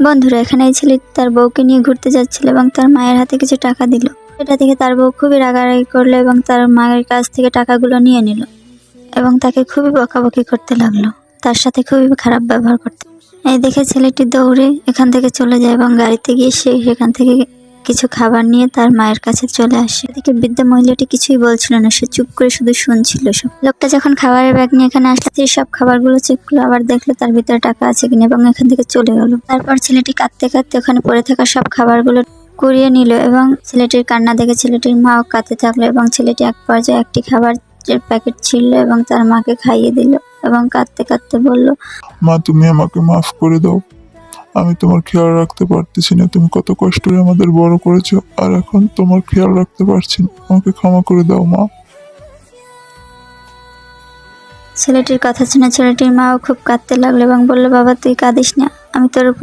বন্ধুরা, এখানে এই ছেলে তার বউকে নিয়ে ঘুরতে যাচ্ছিল এবং তার মায়ের হাতে কিছু টাকা দিল। এটা দেখে তার বউ খুবই রাগারাগি করলো এবং তার মায়ের কাছ থেকে টাকাগুলো নিয়ে নিল এবং তাকে খুবই বকাবকি করতে লাগলো, তার সাথে খুবই খারাপ ব্যবহার করতে। এই দেখে ছেলেটি দৌড়ে এখান থেকে চলে যায় এবং গাড়িতে গিয়ে সে সেখান থেকে কিছু খাবার নিয়ে তার মায়ের কাছে চলে আসে। এদিকে বৃদ্ধা মহিলাটি কিছুই বলছিল না, সে চুপ করে শুধু শুনছিল সব। লোকটা যখন খাবারের ব্যাগ নিয়ে এখানে আসলে সে সব খাবারগুলো চেক করলো, আবার দেখলো তার ভিতরে টাকা আছে কিনা এবং এখান থেকে চলে গেল। তারপর ছেলেটি কাঁদতে কাঁদতে ওখানে পড়ে থাকা সব খাবারগুলো কুড়িয়ে নিল এবং ছেলেটির কান্না দেখে ছেলেটির মাও কাঁদতে থাকলো এবং ছেলেটি এক পর্যায়ে একটি খাবারের প্যাকেট ছিঁড়ল এবং তার মাকে খাইয়ে দিল এবং কাঁদতে কাঁদতে বলল, মা, তুমি আমাকে মাফ করে দাও। আমি তোমার খেয়াল রাখতে পারতেছি না। তুমি কত কষ্ট করে আমাদের বড় করেছো, আর এখন তোমার খেয়াল রাখতে পারছি না। আমাকে ক্ষমা করে দাও মা। ছেলেটির কথা শুনে ছেলেটির মাও খুব কাঁদতে লাগলো এবং বলল, বাবা তুই কাঁদিস না, আমি তোর উপর